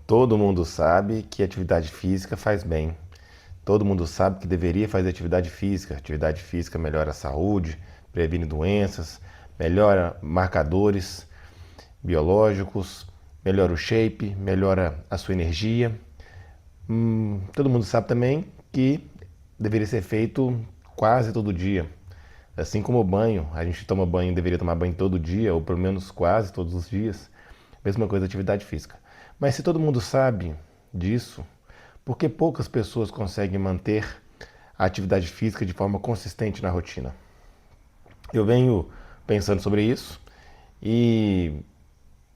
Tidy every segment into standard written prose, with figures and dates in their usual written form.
Todo mundo sabe que atividade física faz bem. Todo mundo sabe que deveria fazer atividade física. Atividade física melhora a saúde, previne doenças, melhora marcadores biológicos, melhora o shape, melhora a sua energia. Todo mundo sabe também que deveria ser feito quase todo dia. Assim como o banho, a gente toma banho, deveria tomar banho todo dia, ou pelo menos quase todos os dias. Mesma coisa atividade física. Mas se todo mundo sabe disso, por que poucas pessoas conseguem manter a atividade física de forma consistente na rotina? Eu venho pensando sobre isso e,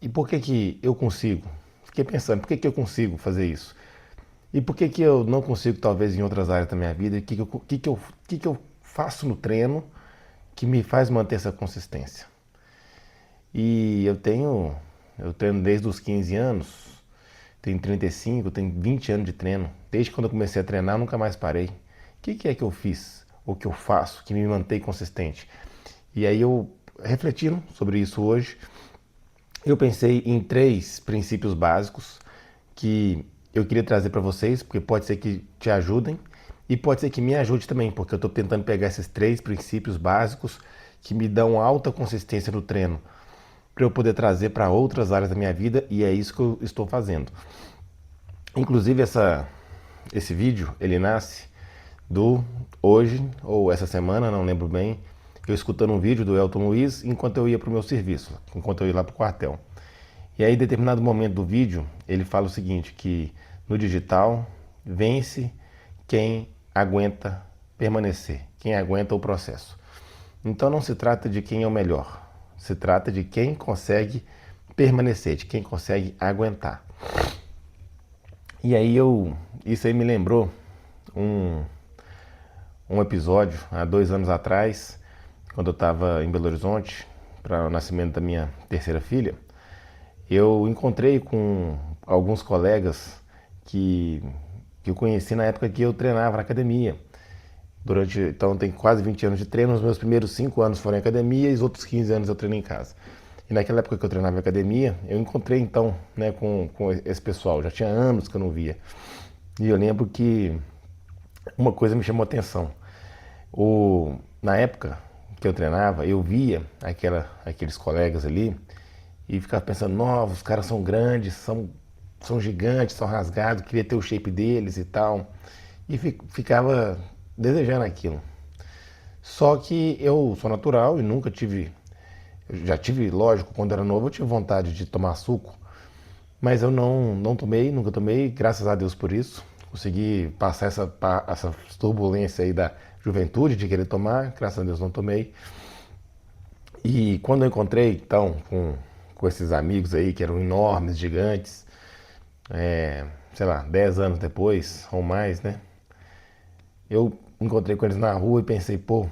e por que que eu consigo? Fiquei pensando, por que que eu consigo fazer isso? E por que que eu não consigo, talvez, em outras áreas da minha vida? E o que que eu faço no treino que me faz manter essa consistência? E eu treino desde os 15 anos, tenho 35, tenho 20 anos de treino. Desde quando eu comecei a treinar, eu nunca mais parei. O que é que eu fiz, ou que eu faço, que me mantém consistente? E aí eu, refletindo sobre isso hoje, eu pensei em 3 princípios básicos que eu queria trazer para vocês, porque pode ser que te ajudem e pode ser que me ajude também, porque eu estou tentando pegar esses 3 princípios básicos que me dão alta consistência no treino, para eu poder trazer para outras áreas da minha vida, e é isso que eu estou fazendo. Inclusive esse vídeo, ele nasce do hoje, ou essa semana, não lembro bem, eu escutando um vídeo do Elton Luiz enquanto eu ia para o meu serviço, enquanto eu ia lá para o quartel. E aí, em determinado momento do vídeo, ele fala o seguinte, que no digital vence quem aguenta permanecer, quem aguenta o processo. Então não se trata de quem é o melhor, se trata de quem consegue permanecer, de quem consegue aguentar. E aí isso aí me lembrou um, um episódio há 2 anos atrás, quando eu estava em Belo Horizonte para o nascimento da minha terceira filha. Eu encontrei com alguns colegas que, que eu conheci na época que eu treinava na academia. Então tem quase 20 anos de treino, os meus primeiros 5 anos foram em academia e os outros 15 anos eu treino em casa. E naquela época que eu treinava em academia, eu encontrei então, né, com esse pessoal, já tinha anos que eu não via. E eu lembro que uma coisa me chamou a atenção. Na época que eu treinava, eu via aqueles colegas ali e ficava pensando, nossa, os caras são grandes, são gigantes, são rasgados, queria ter o shape deles e tal. E ficava desejando aquilo. Só que eu sou natural e nunca tive. Eu já tive, lógico, quando era novo, eu tive vontade de tomar suco, mas eu não tomei, nunca tomei, graças a Deus por isso. Consegui passar essa turbulência aí da juventude de querer tomar, graças a Deus não tomei. E quando eu encontrei, então, com esses amigos aí que eram enormes, gigantes, sei lá, 10 anos depois ou mais, né? Eu encontrei com eles na rua e pensei, pô,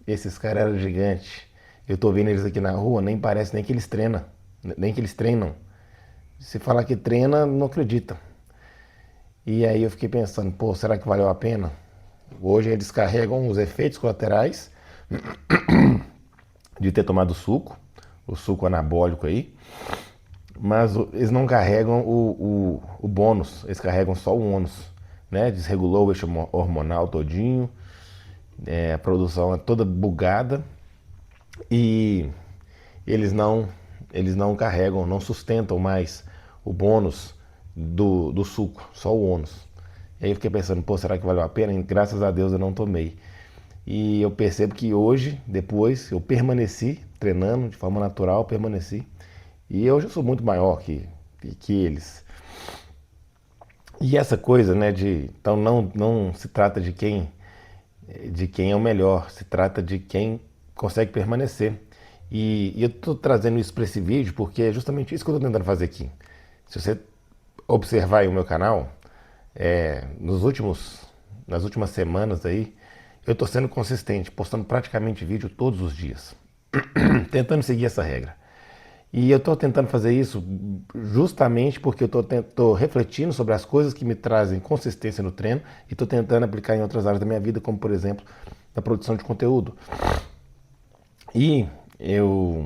esses caras eram gigantes. Eu tô vendo eles aqui na rua, nem parece nem que eles treinam, nem que eles treinam. Se falar que treina, não acredita. E aí eu fiquei pensando, pô, será que valeu a pena? Hoje eles carregam os efeitos colaterais de ter tomado suco, o suco anabólico aí, mas eles não carregam o bônus, eles carregam só o ônus, né? Desregulou o eixo hormonal todinho, a produção é toda bugada e eles não carregam, não sustentam mais o bônus do suco, só o ônus. E aí eu fiquei pensando, pô, será que valeu a pena? E graças a Deus eu não tomei. E eu percebo que hoje, depois, eu permaneci treinando de forma natural, permaneci. E hoje eu sou muito maior que eles. E essa coisa, né, então não se trata de quem é o melhor, se trata de quem consegue permanecer. E eu estou trazendo isso para esse vídeo porque é justamente isso que eu estou tentando fazer aqui. Se você observar aí o meu canal, nas últimas semanas aí, eu estou sendo consistente, postando praticamente vídeo todos os dias, tentando seguir essa regra. E eu estou tentando fazer isso justamente porque eu estou refletindo sobre as coisas que me trazem consistência no treino e estou tentando aplicar em outras áreas da minha vida, como por exemplo, na produção de conteúdo. E eu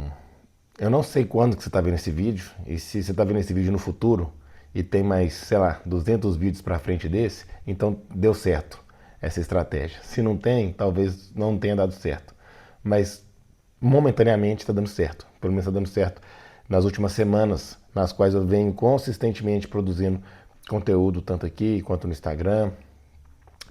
não sei quando que você está vendo esse vídeo, e se você está vendo esse vídeo no futuro, e tem mais, sei lá, 200 vídeos para frente desse, então deu certo essa estratégia. Se não tem, talvez não tenha dado certo. Mas momentaneamente está dando certo. Pelo menos está dando certo nas últimas semanas, nas quais eu venho consistentemente produzindo conteúdo, tanto aqui quanto no Instagram,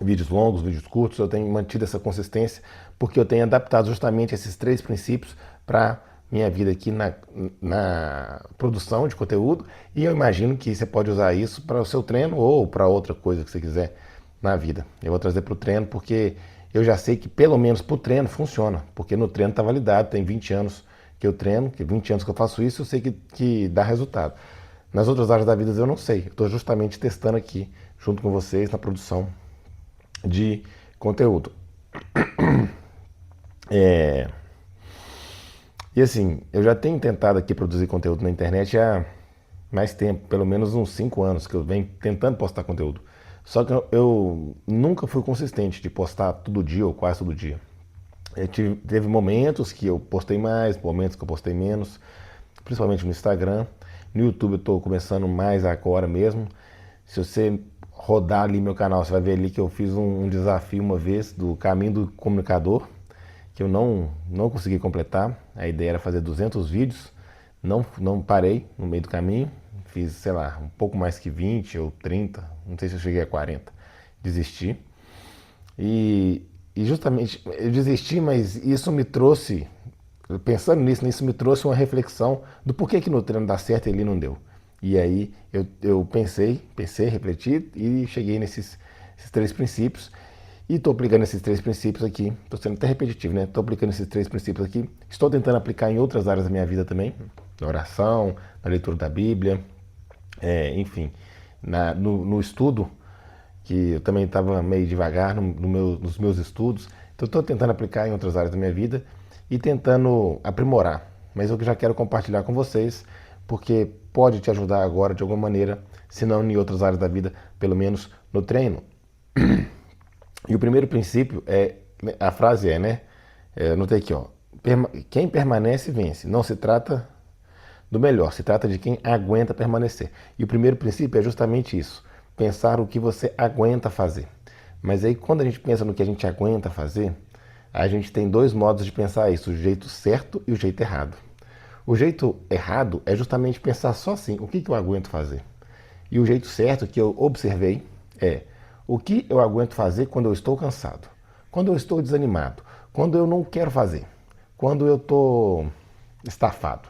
vídeos longos, vídeos curtos. Eu tenho mantido essa consistência porque eu tenho adaptado justamente esses 3 princípios para minha vida aqui na produção de conteúdo, e eu imagino que você pode usar isso para o seu treino ou para outra coisa que você quiser na vida. Eu vou trazer para o treino porque eu já sei que pelo menos para o treino funciona, porque no treino está validado, tem 20 anos que eu treino, que 20 anos que eu faço isso, eu sei que dá resultado. Nas outras áreas da vida eu não sei, eu estou justamente testando aqui, junto com vocês, na produção de conteúdo. E assim, eu já tenho tentado aqui produzir conteúdo na internet há mais tempo, pelo menos uns 5 anos que eu venho tentando postar conteúdo. Só que eu nunca fui consistente de postar todo dia ou quase todo dia. Teve momentos que eu postei mais, momentos que eu postei menos, principalmente no Instagram. No YouTube eu estou começando mais agora mesmo. Se você rodar ali meu canal, você vai ver ali que eu fiz um desafio uma vez do caminho do comunicador, que eu não consegui completar. A ideia era fazer 200 vídeos, não parei no meio do caminho, fiz, sei lá, um pouco mais que 20 ou 30, não sei se eu cheguei a 40, desisti. E justamente eu desisti, mas isso me trouxe, pensando nisso, isso me trouxe uma reflexão do porquê que no treino dá certo e ele não deu. E aí eu pensei, refleti e cheguei esses 3 princípios. E estou aplicando esses 3 princípios aqui, estou sendo até repetitivo, né? Estou aplicando esses 3 princípios aqui, estou tentando aplicar em outras áreas da minha vida também, na oração, na leitura da Bíblia, enfim, no estudo, que eu também estava meio devagar nos meus estudos, então estou tentando aplicar em outras áreas da minha vida e tentando aprimorar, mas eu já quero compartilhar com vocês, porque pode te ajudar agora de alguma maneira, se não em outras áreas da vida, pelo menos no treino. E o primeiro princípio a frase né? Anotei aqui, ó. Quem permanece vence. Não se trata do melhor, se trata de quem aguenta permanecer. E o primeiro princípio é justamente isso: pensar o que você aguenta fazer. Mas aí quando a gente pensa no que a gente aguenta fazer, a gente tem 2 modos de pensar isso: o jeito certo e o jeito errado. O jeito errado é justamente pensar só assim: o que eu aguento fazer? E o jeito certo que eu observei é: o que eu aguento fazer quando eu estou cansado, quando eu estou desanimado, quando eu não quero fazer, quando eu estou estafado.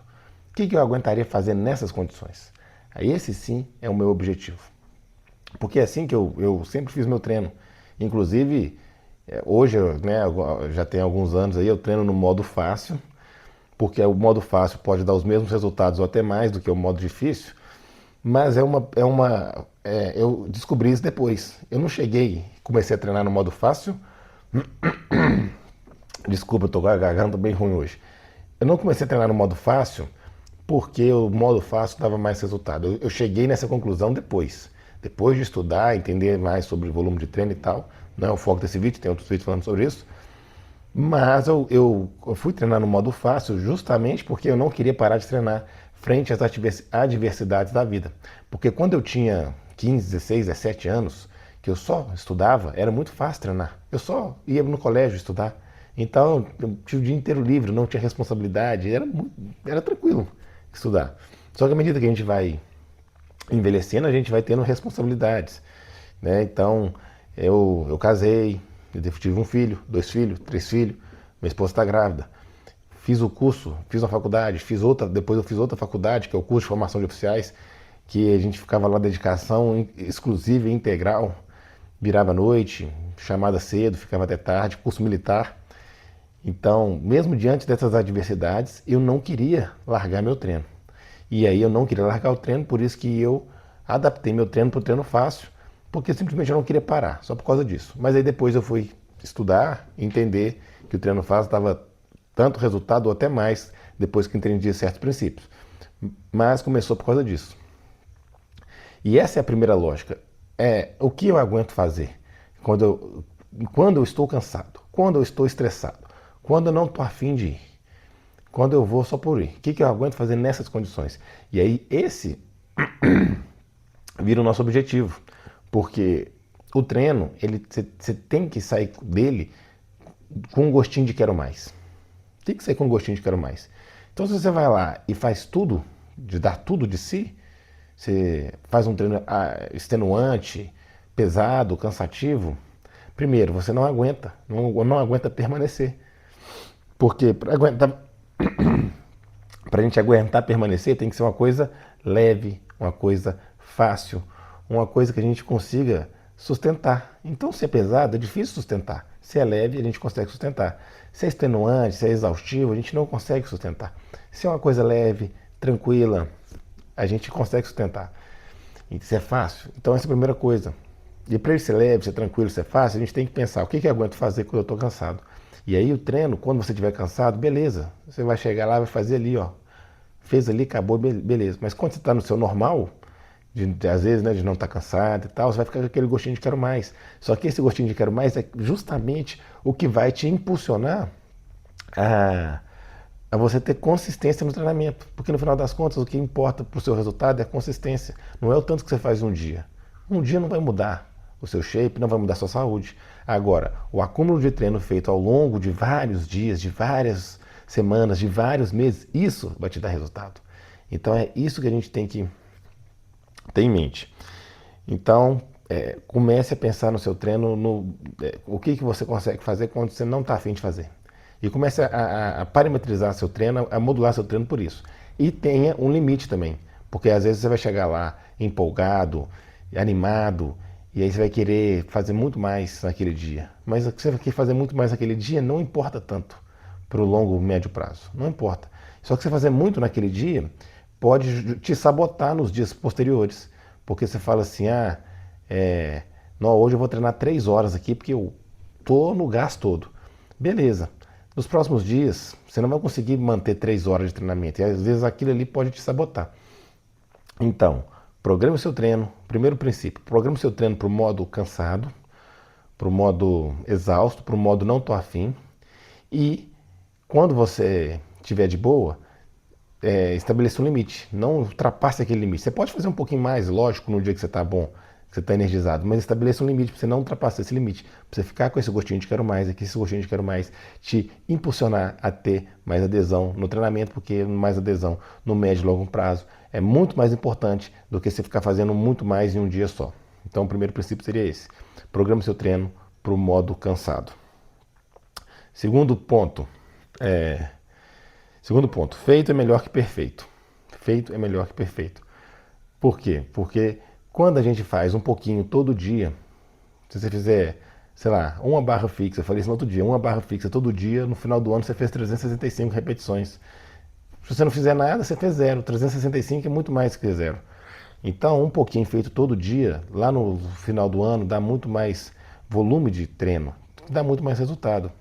O que eu aguentaria fazer nessas condições? Aí esse sim é o meu objetivo. Porque é assim que eu sempre fiz meu treino. Inclusive, hoje, né, já tem alguns anos aí, eu treino no modo fácil, porque o modo fácil pode dar os mesmos resultados ou até mais do que o modo difícil, mas eu descobri isso depois. Eu não cheguei, comecei a treinar no modo fácil. Desculpa, eu tô com a garganta bem ruim hoje. Eu não comecei a treinar no modo fácil porque o modo fácil dava mais resultado. Eu cheguei nessa conclusão depois de estudar, entender mais sobre volume de treino e tal. Não é o foco desse vídeo, tem outros vídeos falando sobre isso. Mas eu fui treinar no modo fácil justamente porque eu não queria parar de treinar frente às adversidades da vida. Porque quando eu tinha 15, 16, 17 anos, que eu só estudava, era muito fácil treinar. Eu só ia no colégio estudar. Então eu tinha o dia inteiro livre, não tinha responsabilidade, era tranquilo estudar. Só que à medida que a gente vai envelhecendo, a gente vai tendo responsabilidades, né? Então eu casei, eu tive um filho, 2 filhos, 3 filhos, minha esposa está grávida. Fiz o curso, fiz uma faculdade, depois eu fiz outra faculdade, que é o curso de formação de oficiais, que a gente ficava lá dedicação exclusiva e integral, virava à noite, chamada cedo, ficava até tarde, curso militar. Então, mesmo diante dessas adversidades, eu não queria largar meu treino. E aí eu não queria largar o treino, por isso que eu adaptei meu treino para o treino fácil, porque simplesmente eu não queria parar, só por causa disso. Mas aí depois eu fui estudar, entender que o treino fácil dava tanto resultado ou até mais depois que entendi certos princípios. Mas começou por causa disso. E essa é a primeira lógica. O que eu aguento fazer quando eu estou cansado, quando eu estou estressado, quando eu não estou afim de ir, quando eu vou só por ir. O que eu aguento fazer nessas condições? E aí esse vira o nosso objetivo. Porque o treino, você tem que sair dele com um gostinho de quero mais. Tem que sair com um gostinho de quero mais. Então se você vai lá e faz tudo, de dar tudo de si, você faz um treino extenuante, pesado, cansativo, primeiro, você não aguenta, não aguenta permanecer. Porque para a gente aguentar permanecer, tem que ser uma coisa leve, uma coisa fácil, uma coisa que a gente consiga sustentar. Então, se é pesado, é difícil sustentar. Se é leve, a gente consegue sustentar. Se é extenuante, se é exaustivo, a gente não consegue sustentar. Se é uma coisa leve, tranquila, a gente consegue sustentar. E se é fácil, então essa é a primeira coisa. E para ele ser leve, ser tranquilo, ser fácil, a gente tem que pensar o que eu aguento fazer quando eu estou cansado. E aí o treino, quando você estiver cansado, beleza. Você vai chegar lá, vai fazer ali, ó. Fez ali, acabou, beleza. Mas quando você está no seu normal, às vezes, né, de não estar cansado e tal, você vai ficar com aquele gostinho de quero mais. Só que esse gostinho de quero mais é justamente o que vai te impulsionar a você ter consistência no treinamento. Porque no final das contas, o que importa para o seu resultado é a consistência. Não é o tanto que você faz um dia. Um dia não vai mudar o seu shape, não vai mudar a sua saúde. Agora, o acúmulo de treino feito ao longo de vários dias, de várias semanas, de vários meses, isso vai te dar resultado. Então é isso que a gente tem que ter em mente. Então, comece a pensar no seu treino, o que você consegue fazer quando você não está afim de fazer. E comece a parametrizar seu treino, a modular seu treino por isso. E tenha um limite também, porque às vezes você vai chegar lá empolgado, animado, e aí você vai querer fazer muito mais naquele dia. Mas o que você vai querer fazer muito mais naquele dia não importa tanto para o longo, médio prazo. Não importa. Só que você fazer muito naquele dia pode te sabotar nos dias posteriores. Porque você fala assim, não, hoje eu vou treinar 3 horas aqui porque eu tô no gás todo. Beleza. Nos próximos dias, você não vai conseguir manter 3 horas de treinamento. E às vezes aquilo ali pode te sabotar. Então, programe o seu treino. Primeiro princípio, programe o seu treino para o modo cansado, para o modo exausto, para o modo não tô afim. E quando você estiver de boa, estabeleça um limite. Não ultrapasse aquele limite. Você pode fazer um pouquinho mais, lógico, no dia que você está bom, que você está energizado, mas estabeleça um limite para você não ultrapassar esse limite. Para você ficar com esse gostinho de quero mais, aqui esse gostinho de quero mais, te impulsionar a ter mais adesão no treinamento, porque mais adesão no médio e longo prazo é muito mais importante do que você ficar fazendo muito mais em um dia só. Então o primeiro princípio seria esse. Programe seu treino para o modo cansado. Segundo ponto, feito é melhor que perfeito. Feito é melhor que perfeito. Por quê? Porque quando a gente faz um pouquinho todo dia, se você fizer, sei lá, uma barra fixa, eu falei isso no outro dia, uma barra fixa todo dia, no final do ano você fez 365 repetições. Se você não fizer nada, você fez 0. 365 é muito mais que 0. Então, um pouquinho feito todo dia, lá no final do ano, dá muito mais volume de treino, dá muito mais resultado.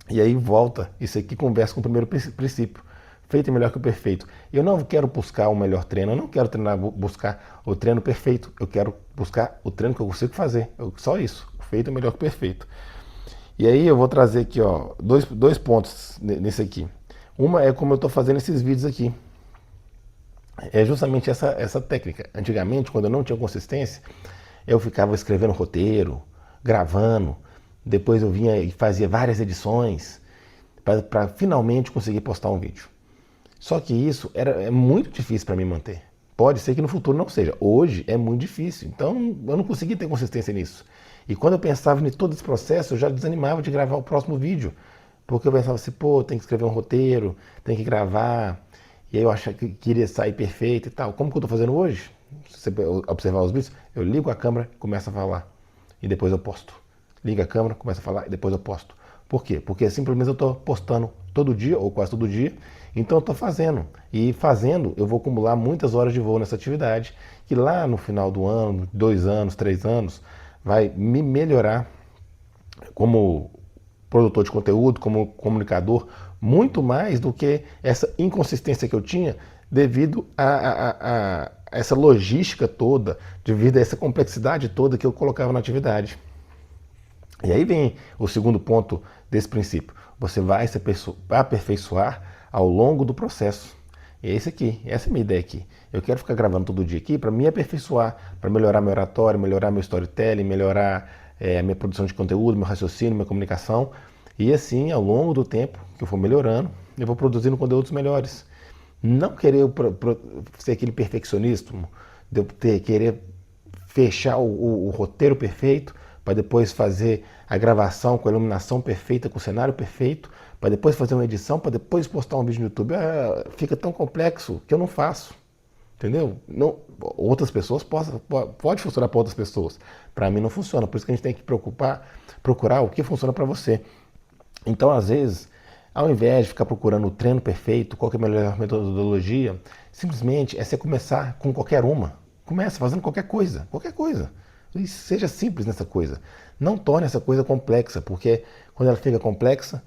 E aí volta, isso aqui conversa com o primeiro princípio. Feito é melhor que o perfeito. Eu não quero buscar o melhor treino, eu não quero buscar o treino perfeito. Eu quero buscar o treino que eu consigo fazer. Só isso. Feito é melhor que o perfeito. E aí eu vou trazer aqui, ó, dois pontos nesse aqui. Uma é como eu estou fazendo esses vídeos aqui. É justamente essa técnica. Antigamente, quando eu não tinha consistência, eu ficava escrevendo roteiro, gravando. Depois eu vinha e fazia várias edições para finalmente conseguir postar um vídeo. Só que isso é muito difícil para mim manter. Pode ser que no futuro não seja. Hoje é muito difícil. Então eu não consegui ter consistência nisso. E quando eu pensava em todo esse processo, eu já desanimava de gravar o próximo vídeo. Porque eu pensava assim, pô, tem que escrever um roteiro, tem que gravar. E aí eu achava que queria sair perfeito e tal. Como que eu estou fazendo hoje? Se você observar os vídeos, eu ligo a câmera e começo a falar. E depois eu posto. Liga a câmera, começa a falar e depois eu posto. Por quê? Porque simplesmente eu estou postando todo dia, ou quase todo dia, então eu estou fazendo. E fazendo, eu vou acumular muitas horas de voo nessa atividade, que lá no final do ano, 2 anos, 3 anos, vai me melhorar como produtor de conteúdo, como comunicador, muito mais do que essa inconsistência que eu tinha devido a essa logística toda, devido a essa complexidade toda que eu colocava na atividade. E aí vem o segundo ponto desse princípio. Você vai se aperfeiçoar ao longo do processo. É esse aqui, essa é a minha ideia aqui. Eu quero ficar gravando todo dia aqui para me aperfeiçoar, para melhorar meu oratório, melhorar meu storytelling, melhorar a minha produção de conteúdo, meu raciocínio, minha comunicação. E assim, ao longo do tempo que eu for melhorando, eu vou produzindo conteúdos melhores. Não querer ser aquele perfeccionista, de eu querer fechar o roteiro perfeito, para depois fazer a gravação com a iluminação perfeita, com o cenário perfeito, para depois fazer uma edição, para depois postar um vídeo no YouTube. Fica tão complexo que eu não faço. Entendeu? Não, outras pessoas pode funcionar para outras pessoas. Para mim não funciona. Por isso que a gente tem que procurar o que funciona para você. Então, às vezes, ao invés de ficar procurando o treino perfeito, qual que é a melhor metodologia, simplesmente é você começar com qualquer uma. Começa fazendo qualquer coisa, qualquer coisa. E seja simples nessa coisa. Não torne essa coisa complexa, porque quando ela fica complexa,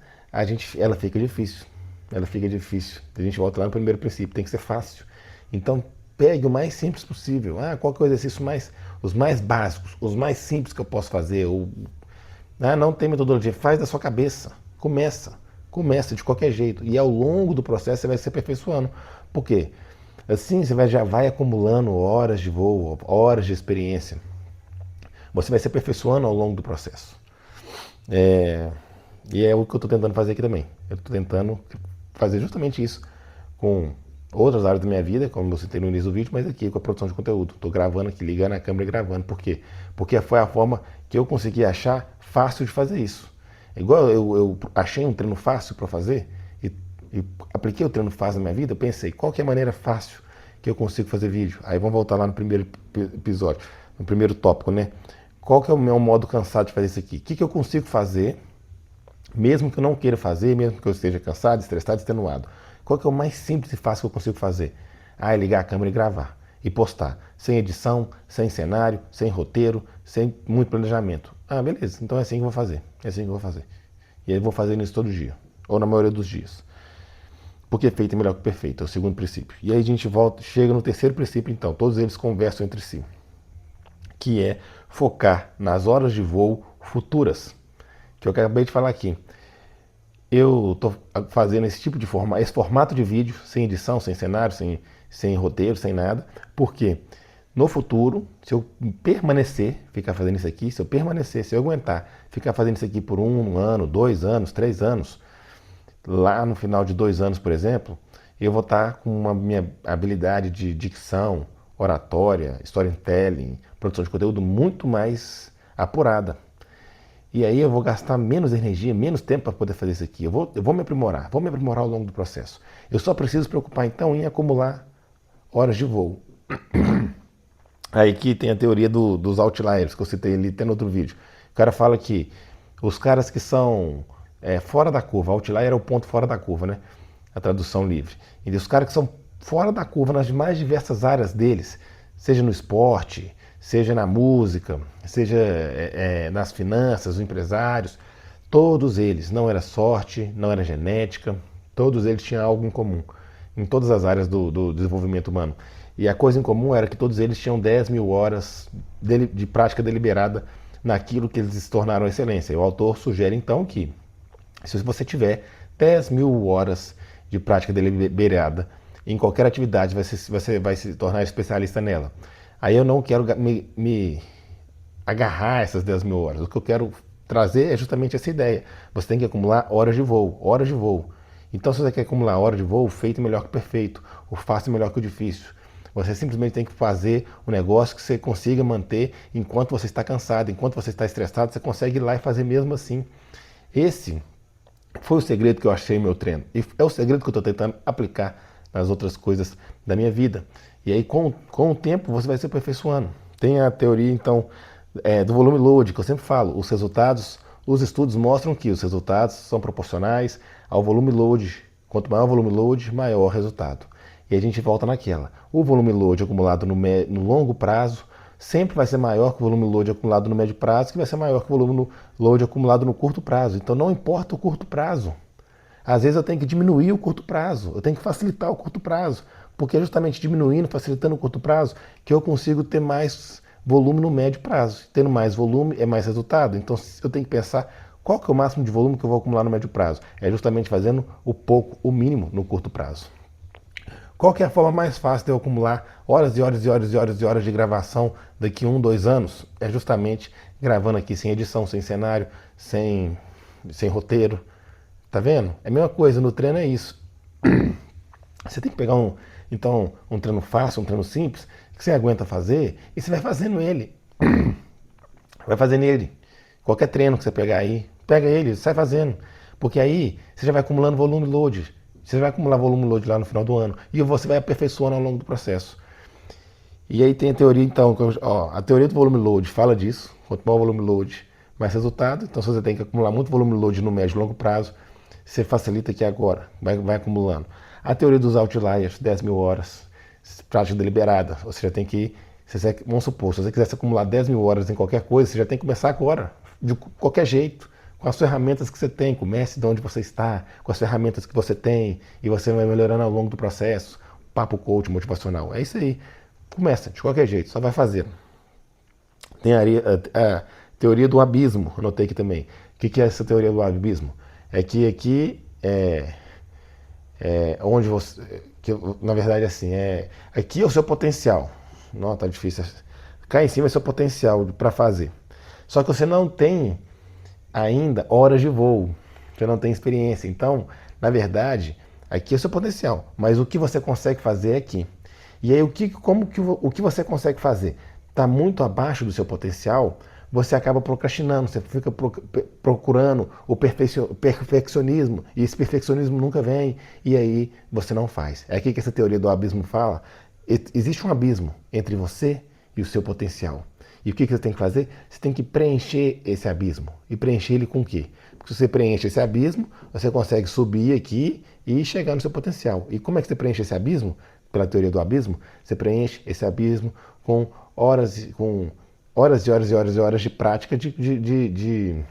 ela fica difícil. Ela fica difícil. A gente volta lá no primeiro princípio, tem que ser fácil. Então, pegue o mais simples possível. Qual que é o exercício os mais básicos, os mais simples que eu posso fazer? Não tem metodologia, faz da sua cabeça. Começa de qualquer jeito. E ao longo do processo você vai se aperfeiçoando. Por quê? Assim você já vai acumulando horas de voo, horas de experiência. Você vai se aperfeiçoando ao longo do processo. E é o que eu estou tentando fazer aqui também. Eu estou tentando fazer justamente isso com outras áreas da minha vida, como eu citei no início do vídeo, mas aqui com a produção de conteúdo. Estou gravando aqui, ligando a câmera e gravando. Por quê? Porque foi a forma que eu consegui achar fácil de fazer isso. Igual eu achei um treino fácil para fazer e apliquei o treino fácil na minha vida, eu pensei, qual que é a maneira fácil que eu consigo fazer vídeo? Aí vamos voltar lá no primeiro episódio, no primeiro tópico, né? Qual que é o meu modo cansado de fazer isso aqui? O que eu consigo fazer, mesmo que eu não queira fazer, mesmo que eu esteja cansado, estressado, extenuado? Qual que é o mais simples e fácil que eu consigo fazer? É ligar a câmera e gravar. E postar. Sem edição, sem cenário, sem roteiro, sem muito planejamento. Beleza. Então é assim que eu vou fazer. É assim que eu vou fazer. E aí eu vou fazer isso todo dia. Ou na maioria dos dias. Porque feito é melhor que perfeito. É o segundo princípio. E aí a gente chega no terceiro princípio então. Todos eles conversam entre si. Que é focar nas horas de voo futuras. Que eu acabei de falar aqui. Eu estou fazendo esse tipo de esse formato de vídeo, sem edição, sem cenário, sem roteiro, sem nada, porque no futuro, se eu permanecer, ficar fazendo isso aqui, se eu aguentar ficar fazendo isso aqui por 1 ano, 2 anos, 3 anos, lá no final de 2 anos, por exemplo, eu vou estar com minha habilidade de dicção, oratória, storytelling, produção de conteúdo muito mais apurada. E aí eu vou gastar menos energia, menos tempo para poder fazer isso aqui. Eu vou me aprimorar ao longo do processo. Eu só preciso me preocupar então em acumular horas de voo. Aí que tem a teoria dos outliers, que eu citei ali até no outro vídeo. O cara fala que os caras que são fora da curva, outlier é o ponto fora da curva, né? A tradução livre. E os caras que são fora da curva nas mais diversas áreas deles, seja no esporte, seja na música, seja nas finanças, os empresários, todos eles, não era sorte, não era genética, todos eles tinham algo em comum, em todas as áreas do desenvolvimento humano. E a coisa em comum era que todos eles tinham 10 mil horas de prática deliberada naquilo que eles se tornaram excelência. E o autor sugere então que, se você tiver 10 mil horas de prática deliberada em qualquer atividade, você vai se tornar especialista nela. Aí eu não quero me agarrar a essas 10 mil horas. O que eu quero trazer é justamente essa ideia. Você tem que acumular horas de voo, horas de voo. Então, se você quer acumular horas de voo, o feito é melhor que o perfeito, o fácil é melhor que o difícil. Você simplesmente tem que fazer um negócio que você consiga manter enquanto você está cansado, enquanto você está estressado, você consegue ir lá e fazer mesmo assim. Esse foi o segredo que eu achei no meu treino. E é o segredo que eu estou tentando aplicar nas outras coisas da minha vida. E aí, com o tempo, você vai se aperfeiçoando. Tem a teoria, então, do volume load, que eu sempre falo. Os estudos mostram que os resultados são proporcionais ao volume load. Quanto maior o volume load, maior o resultado. E a gente volta naquela. O volume load acumulado no longo prazo sempre vai ser maior que o volume load acumulado no médio prazo, que vai ser maior que o volume load acumulado no curto prazo. Então não importa o curto prazo. Às vezes eu tenho que diminuir o curto prazo, eu tenho que facilitar o curto prazo, porque é justamente diminuindo, facilitando o curto prazo, que eu consigo ter mais volume no médio prazo. Tendo mais volume é mais resultado. Então eu tenho que pensar qual que é o máximo de volume que eu vou acumular no médio prazo. É justamente fazendo o pouco, o mínimo no curto prazo. Qual que é a forma mais fácil de eu acumular horas e horas e horas e horas e horas de gravação daqui 1, 2 anos? É justamente gravando aqui sem edição, sem cenário, sem roteiro. Tá vendo? É a mesma coisa, no treino é isso. Você tem que pegar um treino fácil, um treino simples, que você aguenta fazer, e você vai fazendo ele. Vai fazendo ele. Qualquer treino que você pegar aí, pega ele, sai fazendo. Porque aí você já vai acumulando volume load. Você vai acumular volume load lá no final do ano. E você vai aperfeiçoando ao longo do processo. E aí tem a teoria, então, a teoria do volume load fala disso. Quanto maior o volume load, mais resultado. Então, se você tem que acumular muito volume load no médio e longo prazo, você facilita aqui agora, vai acumulando. A teoria dos outliers, 10 mil horas, prática deliberada. Você já tem que, vamos supor, se você quisesse acumular 10 mil horas em qualquer coisa, você já tem que começar agora, de qualquer jeito, com as ferramentas que você tem, comece de onde você está, com as ferramentas que você tem, e você vai melhorando ao longo do processo. Papo coach motivacional, é isso aí. Começa, de qualquer jeito, só vai fazendo. Tem a teoria do abismo, anotei aqui também. O que é essa teoria do abismo? É que aqui é onde você. Que, na verdade, assim, aqui é o seu potencial. Não, tá difícil. Cá em cima é o seu potencial para fazer. Só que você não tem ainda horas de voo. Você não tem experiência. Então, na verdade, aqui é o seu potencial. Mas o que você consegue fazer é aqui. E aí, o que você consegue fazer? Está muito abaixo do seu potencial, você acaba procrastinando, você fica procurando o perfeccionismo, e esse perfeccionismo nunca vem, e aí você não faz. É aqui que essa teoria do abismo fala. Existe um abismo entre você e o seu potencial. E o que você tem que fazer? Você tem que preencher esse abismo. E preencher ele com o quê? Porque se você preenche esse abismo, você consegue subir aqui e chegar no seu potencial. E como é que você preenche esse abismo? Pela teoria do abismo, você preenche esse abismo com horas e horas e horas e horas de prática de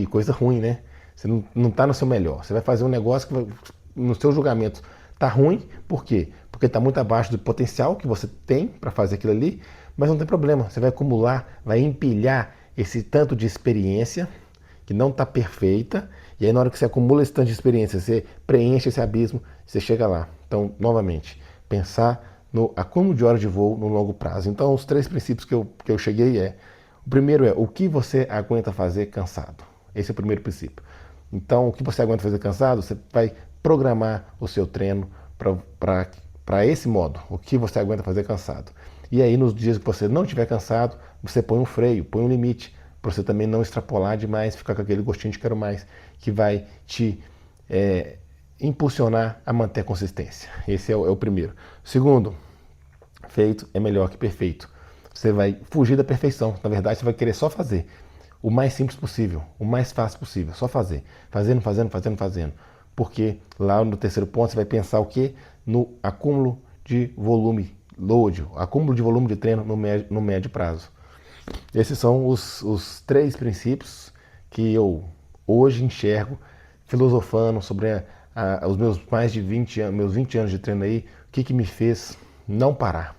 coisa ruim, né? Você não está no seu melhor. Você vai fazer um negócio que, no seu julgamento, está ruim. Por quê? Porque está muito abaixo do potencial que você tem para fazer aquilo ali, mas não tem problema. Você vai acumular, vai empilhar esse tanto de experiência que não está perfeita, e aí na hora que você acumula esse tanto de experiência, você preenche esse abismo, você chega lá. Então, novamente, pensar no acúmulo de horas de voo no longo prazo. Então, os 3 princípios que eu cheguei o primeiro é o que você aguenta fazer cansado. Esse é o primeiro princípio. Então, o que você aguenta fazer cansado, você vai programar o seu treino para esse modo, o que você aguenta fazer cansado. E aí, nos dias que você não estiver cansado, você põe um freio, põe um limite, para você também não extrapolar demais, ficar com aquele gostinho de quero mais, que vai te impulsionar a manter a consistência. Esse é o primeiro. Segundo, feito é melhor que perfeito. Você vai fugir da perfeição. Na verdade, você vai querer só fazer o mais simples possível, o mais fácil possível, só fazer. Fazendo, fazendo, fazendo, fazendo. Porque lá no terceiro ponto você vai pensar o quê? No acúmulo de volume load, acúmulo de volume de treino no médio prazo. Esses são os 3 princípios que eu hoje enxergo filosofando sobre os meus mais de 20 anos, meus 20 anos de treino aí, o que me fez não parar.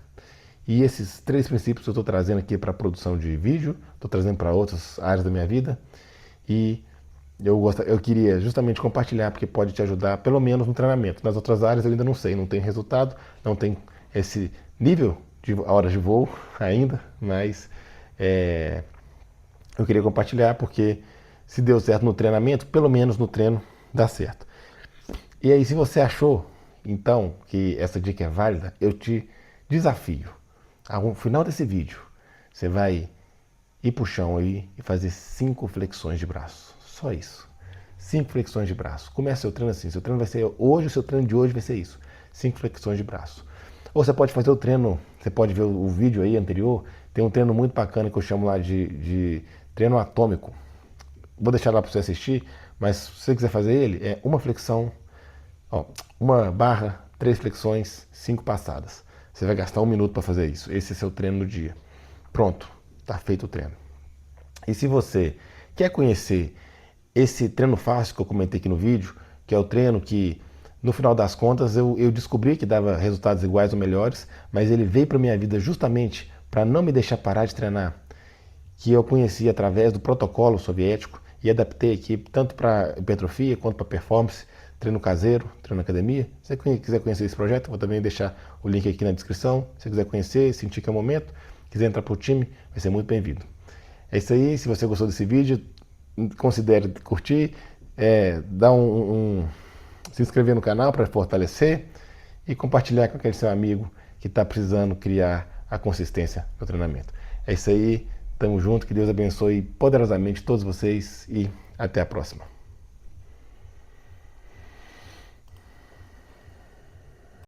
E esses 3 princípios eu estou trazendo aqui para a produção de vídeo, estou trazendo para outras áreas da minha vida, e eu queria justamente compartilhar, porque pode te ajudar, pelo menos no treinamento. Nas outras áreas eu ainda não sei, não tem resultado, não tem esse nível de horas de voo ainda, mas eu queria compartilhar porque se deu certo no treinamento, pelo menos no treino dá certo. E aí, se você achou, então, que essa dica é válida, eu te desafio. Ao final desse vídeo, você vai ir pro chão aí e fazer 5 flexões de braço. Só isso. 5 flexões de braço. Comece seu treino assim. Seu treino vai ser hoje, o seu treino de hoje vai ser isso. 5 flexões de braço. Ou você pode fazer o treino, você pode ver o vídeo aí anterior, tem um treino muito bacana que eu chamo lá de treino atômico. Vou deixar lá para você assistir, mas se você quiser fazer ele, é uma flexão, uma barra, 3 flexões, 5 passadas. Você vai gastar 1 minuto para fazer isso. Esse é seu treino do dia. Pronto, está feito o treino. E se você quer conhecer esse treino fácil que eu comentei aqui no vídeo, que é o treino que, no final das contas, eu descobri que dava resultados iguais ou melhores, mas ele veio para minha vida justamente para não me deixar parar de treinar, que eu conheci através do protocolo soviético e adaptei aqui tanto para hipertrofia quanto para performance, treino caseiro, treino na academia. Se você quiser conhecer esse projeto, eu vou também deixar o link aqui na descrição. Se você quiser conhecer, sentir que é o momento, quiser entrar para o time, vai ser muito bem-vindo. É isso aí, se você gostou desse vídeo, considere curtir, se inscrever no canal para fortalecer e compartilhar com aquele seu amigo que está precisando criar a consistência no treinamento. É isso aí, tamo junto, que Deus abençoe poderosamente todos vocês e até a próxima.